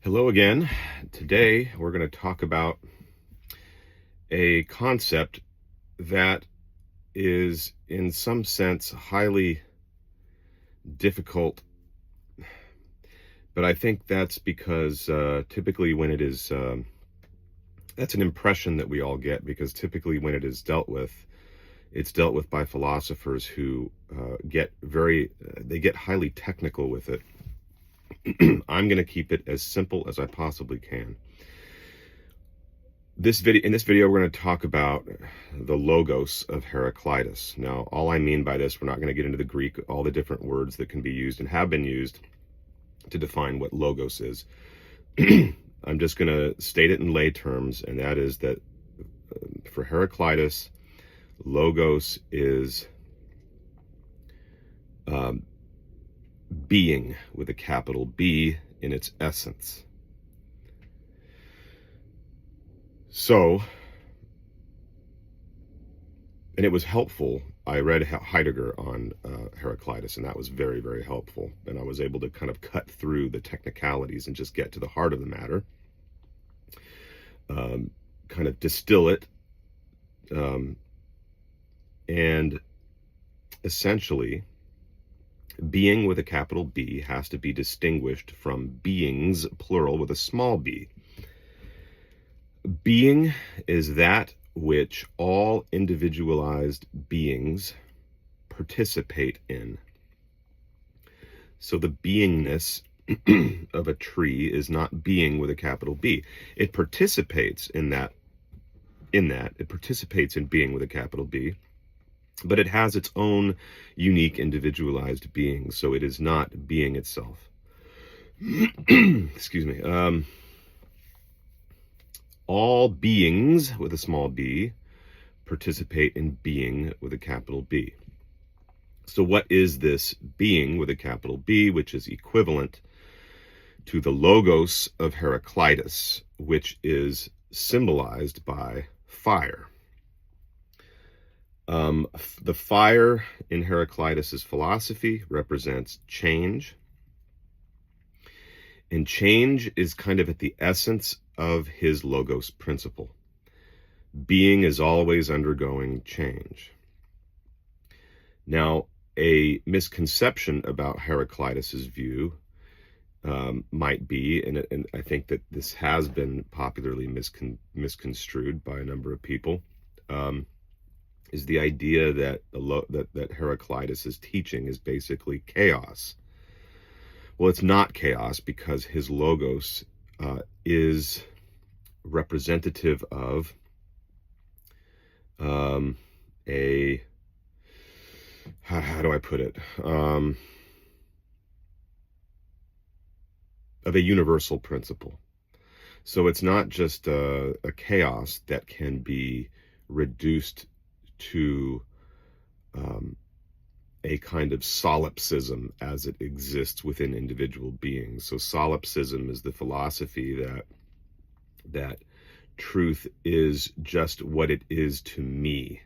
Hello again. Today we're going to talk about a concept that is in some sense highly difficult, but I think that's because typically when it is, that's an impression that we all get, because typically when it is dealt with, it's dealt with by philosophers who they get highly technical with it. I'm going to keep it as simple as I possibly can. In this video, we're going to talk about the logos of Heraclitus. Now, all I mean by this, we're not going to get into the Greek, all the different words that can be used and have been used to define what logos is. I'm just going to state it in lay terms, and that is that for Heraclitus, logos is being with a capital B in its essence. So, and it was helpful. I read Heidegger on Heraclitus, and that was very, very helpful. And I was able to kind of cut through the technicalities and just get to the heart of the matter, kind of distill it, and essentially, being with a capital B has to be distinguished from beings, plural, with a small b. Being is that which all individualized beings participate in. So the beingness of a tree is not being with a capital B. It participates in that. It participates in being with a capital B, but it has its own unique individualized being. So it is not being itself. Excuse me. All beings with a small b participate in being with a capital B. So what is this being with a capital B, which is equivalent to the logos of Heraclitus, which is symbolized by fire? The fire in Heraclitus's philosophy represents change. And change is kind of at the essence of his logos principle. Being is always undergoing change. Now, a misconception about Heraclitus's view might be, and I think that this has been popularly misconstrued by a number of people, is the idea that that Heraclitus's teaching is basically chaos. Well, it's not chaos, because his logos is representative of how do I put it? Of a universal principle. So it's not just a chaos that can be reduced to a kind of solipsism as it exists within individual beings. So solipsism is the philosophy that truth is just what it is to me.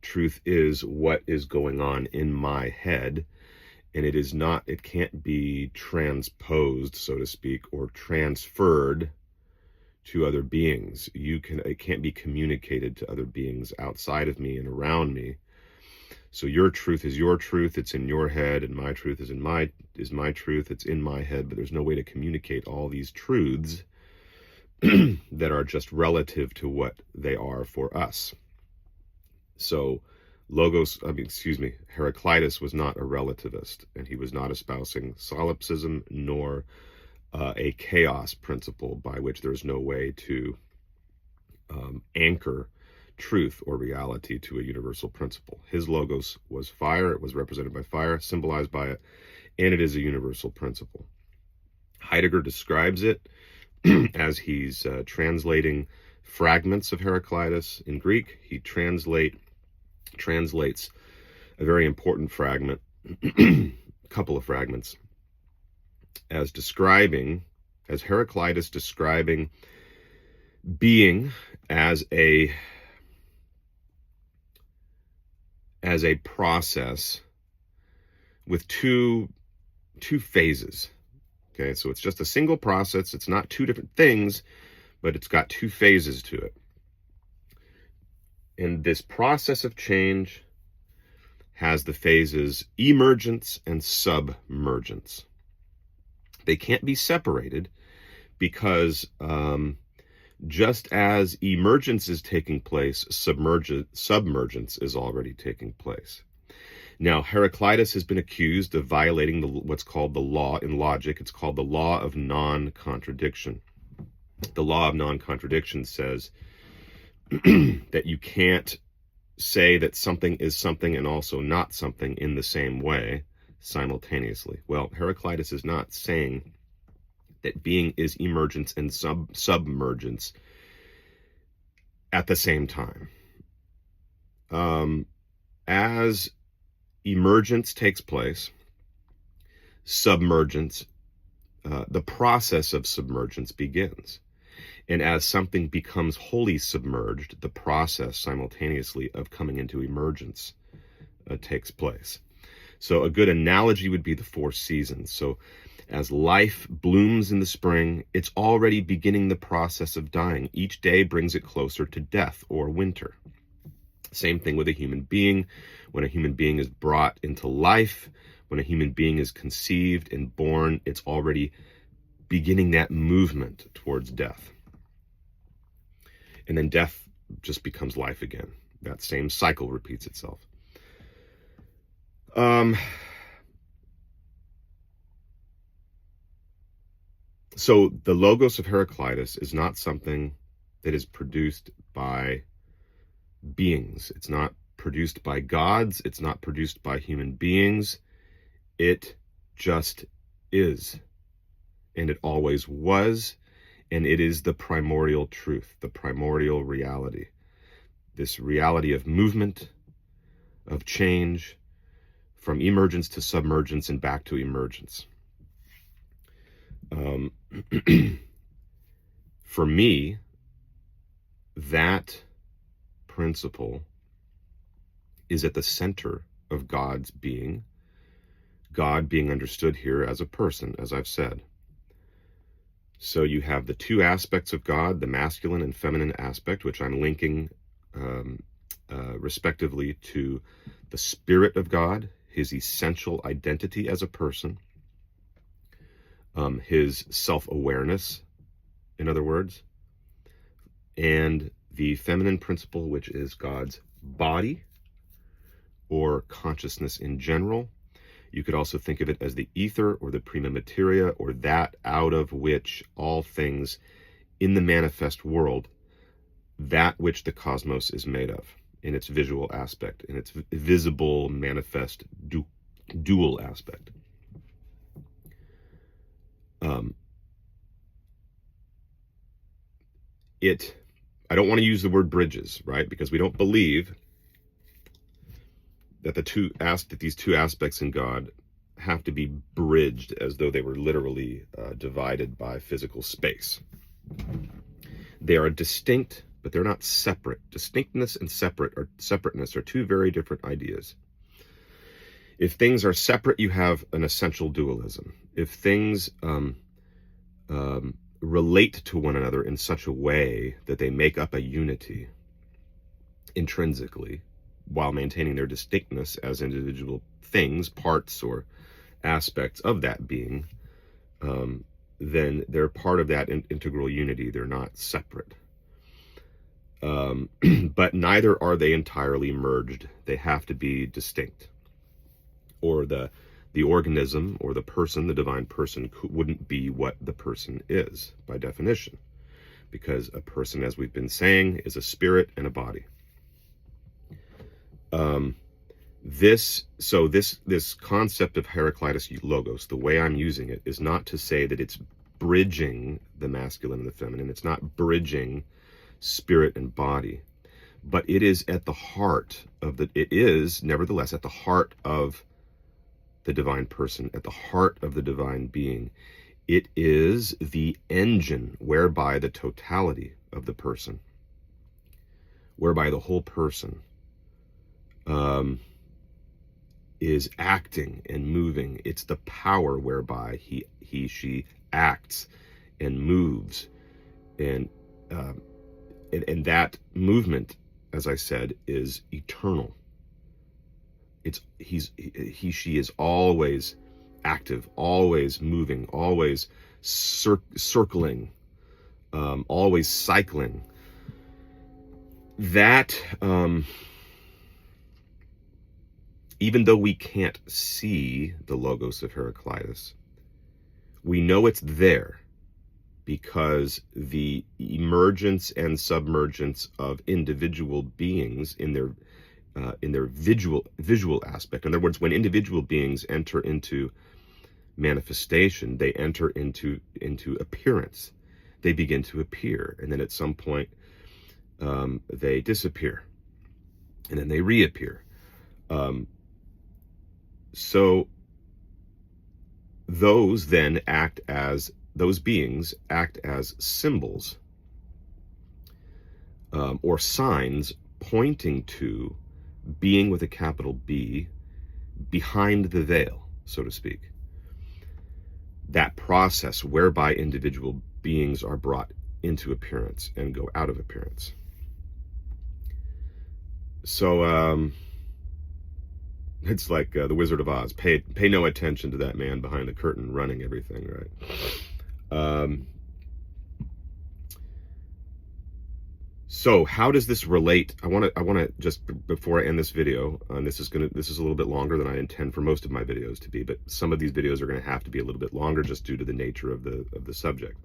Truth is what is going on in my head, and it can't be transposed, so to speak, or transferred to other beings. It can't be communicated to other beings outside of me and around me. So your truth is your truth, it's in your head, and my truth is my truth, it's in my head, but there's no way to communicate all these truths that are just relative to what they are for us. So Heraclitus was not a relativist, and he was not espousing solipsism nor a chaos principle by which there's no way to anchor truth or reality to a universal principle. His logos was fire. It was represented by fire, symbolized by it, and it is a universal principle. Heidegger describes it as he's translating fragments of Heraclitus in Greek. He translates a very important fragment, a couple of fragments, as Heraclitus describing being as a process with two phases. Okay, so it's just a single process. It's not two different things, but it's got two phases to it. And this process of change has the phases emergence and submergence. They can't be separated because just as emergence is taking place, submergence is already taking place. Now, Heraclitus has been accused of violating what's called the law in logic. It's called the law of non-contradiction. The law of non-contradiction says that you can't say that something is something and also not something in the same way simultaneously. Well, Heraclitus is not saying that being is emergence and submergence at the same time. As emergence takes place, submergence, the process of submergence begins. And as something becomes wholly submerged, the process simultaneously of coming into emergence takes place. So a good analogy would be the four seasons. So as life blooms in the spring, it's already beginning the process of dying. Each day brings it closer to death or winter. Same thing with a human being. When a human being is brought into life, when a human being is conceived and born, it's already beginning that movement towards death. And then death just becomes life again. That same cycle repeats itself. So the logos of Heraclitus is not something that is produced by beings. It's not produced by gods. It's not produced by human beings. It just is. And it always was. And it is the primordial truth, the primordial reality. This reality of movement, of change, from emergence to submergence and back to emergence. For me, that principle is at the center of God's being. God being understood here as a person, as I've said. So you have the two aspects of God, the masculine and feminine aspect, which I'm linking respectively to the Spirit of God, his essential identity as a person, his self-awareness, in other words, and the feminine principle, which is God's body or consciousness in general. You could also think of it as the ether or the prima materia, or that out of which all things in the manifest world, that which the cosmos is made of, in its visual aspect, in its visible, manifest, dual aspect. I don't want to use the word bridges, right? Because we don't believe that these two aspects in God have to be bridged as though they were literally divided by physical space. They are distinct, but they're not separate. Distinctness and separateness are two very different ideas. If things are separate, you have an essential dualism. If things relate to one another in such a way that they make up a unity intrinsically, while maintaining their distinctness as individual things, parts or aspects of that being, then they're part of that integral unity. They're not separate. But neither are they entirely merged. They have to be distinct. Or the organism or the person, the divine person, wouldn't be what the person is by definition. Because a person, as we've been saying, is a spirit and a body. This concept of Heraclitus logos, the way I'm using it, is not to say that it's bridging the masculine and the feminine. It's not bridging spirit and body, but it is at the heart of it is nevertheless at the heart of the divine person, at the heart of the divine being. It is the engine whereby the totality of the person, whereby the whole person is acting and moving. It's the power whereby she acts and moves, and that movement, as I said, is eternal. She is always active, always moving, always circling, always cycling. That, even though we can't see the logos of Heraclitus, we know it's there because the emergence and submergence of individual beings in their visual aspect. In other words, when individual beings enter into manifestation, they enter into appearance. They begin to appear, and then at some point they disappear, and then they reappear. So those beings act as symbols or signs pointing to being with a capital B behind the veil, so to speak. That process whereby individual beings are brought into appearance and go out of appearance. So it's like the Wizard of Oz. Pay no attention to that man behind the curtain running everything, right? So how does this relate? I want to just, before I end this video, this is a little bit longer than I intend for most of my videos to be, but some of these videos are going to have to be a little bit longer just due to the nature of the subject.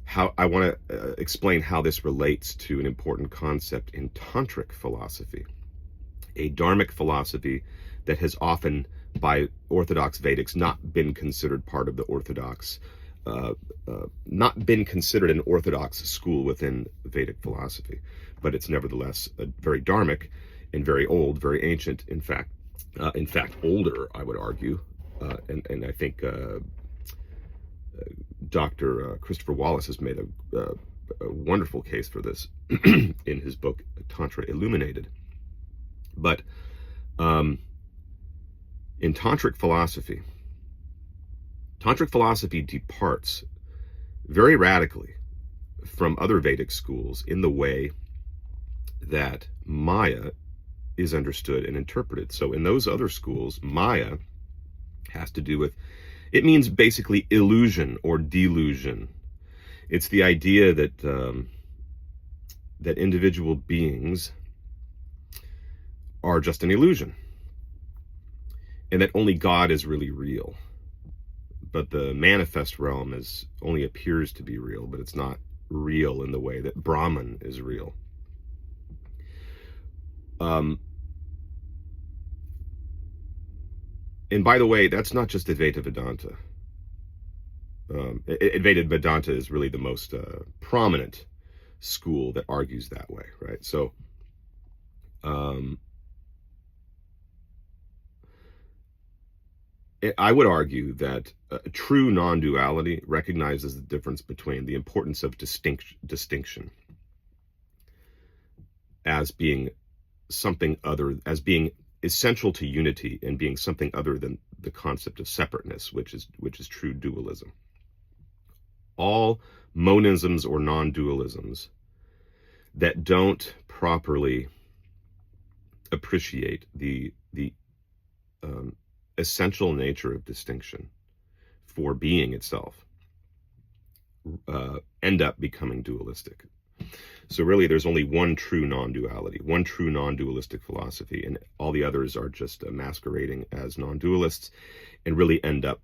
How I want to explain how this relates to an important concept in Tantric philosophy, a dharmic philosophy that has often, by Orthodox Vedics, not been considered part of the Orthodox, not been considered an Orthodox school within Vedic philosophy, but it's nevertheless a very dharmic and very old, very ancient. In fact, older, I would argue, and I think Dr. Christopher Wallace has made a wonderful case for this in his book Tantra Illuminated. But in Tantric philosophy departs very radically from other Vedic schools in the way that Maya is understood and interpreted. So in those other schools, Maya has to do with, it means basically illusion or delusion. It's the idea that that individual beings are just an illusion, and that only God is really real. But the manifest realm only appears to be real, but it's not real in the way that Brahman is real. And by the way, that's not just Advaita Vedanta. Advaita Vedanta is really the most prominent school that argues that way, right? So I would argue that true non-duality recognizes the difference between the importance of distinction as being something other, as being essential to unity, and being something other than the concept of separateness, which is true dualism. All monisms or non-dualisms that don't properly appreciate the essential nature of distinction for being itself end up becoming dualistic. So really there's only one true non-duality, one true non-dualistic philosophy, and all the others are just masquerading as non-dualists and really end up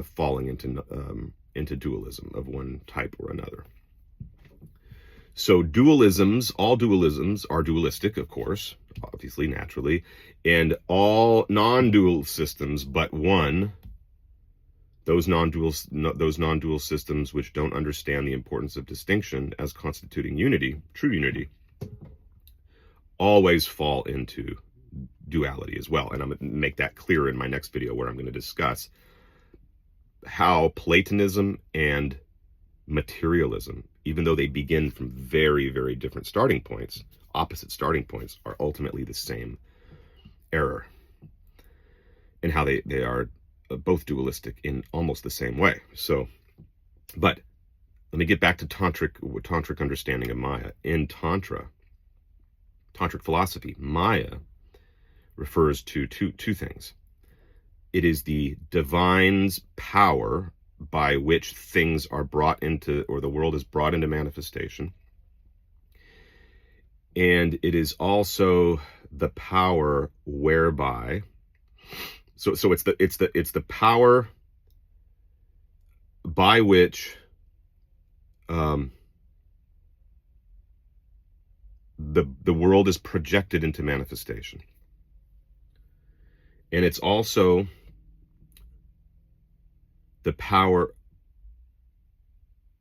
falling into dualism of one type or another. So dualisms, all dualisms are dualistic, of course, obviously, naturally, and all non-dual systems but one, those non-dual systems which don't understand the importance of distinction as constituting unity, true unity, always fall into duality as well. And I'm going to make that clear in my next video, where I'm going to discuss how Platonism and materialism, even though they begin from very, very different starting points, opposite starting points, are ultimately the same error. and how they are both dualistic in almost the same way. So, but let me get back to tantric understanding of Maya. In tantric philosophy, Maya refers to two things. It is the divine's power by which things are brought into, or the world is brought into manifestation. And it is also the power whereby, so it's the power by which the world is projected into manifestation. And it's also the power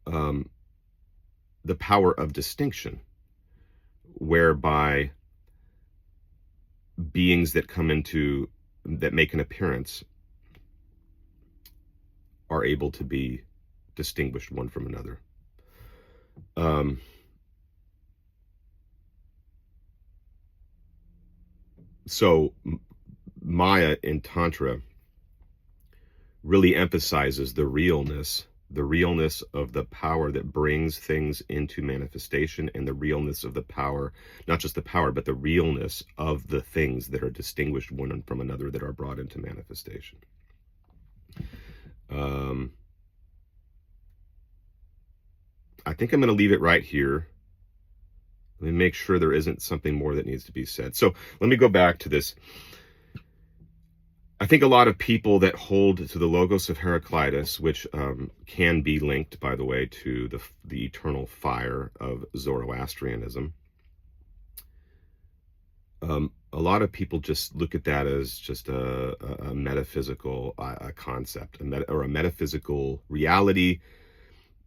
of distinction, whereby beings that make an appearance are able to be distinguished one from another. So Maya in Tantra really emphasizes the realness of the power that brings things into manifestation, and the realness of the power, not just the power, but the realness of the things that are distinguished one from another that are brought into manifestation. I think I'm going to leave it right here. Let me make sure there isn't something more that needs to be said. So let me go back to this. I think a lot of people that hold to the Logos of Heraclitus, which can be linked, by the way, to the eternal fire of Zoroastrianism, a lot of people just look at that as just a metaphysical concept, or a metaphysical reality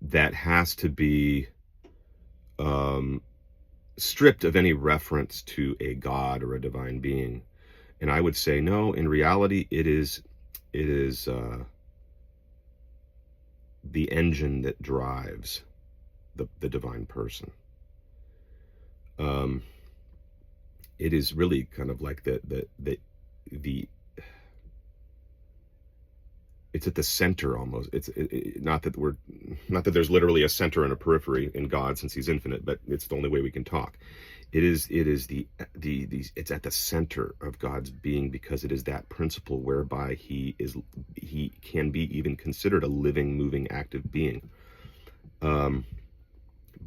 that has to be stripped of any reference to a god or a divine being. And I would say, no, in reality, it is the engine that drives the divine person. It is really kind of like it's at the center almost. Not that there's literally a center and a periphery in God, since he's infinite, but it's the only way we can talk. It's at the center of God's being, because it is that principle whereby he can be even considered a living, moving, active being. But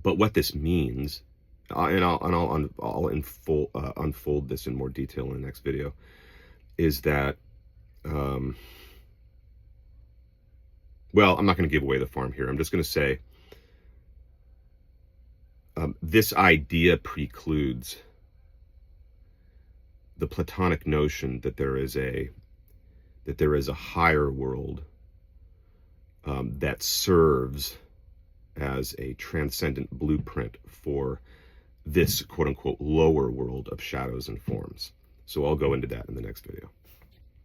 what this means, and I'll unfold this in more detail in the next video, is that well, I'm not going to give away the farm here. I'm just going to say this idea precludes the Platonic notion that there is a higher world that serves as a transcendent blueprint for this quote-unquote lower world of shadows and forms. So I'll go into that in the next video.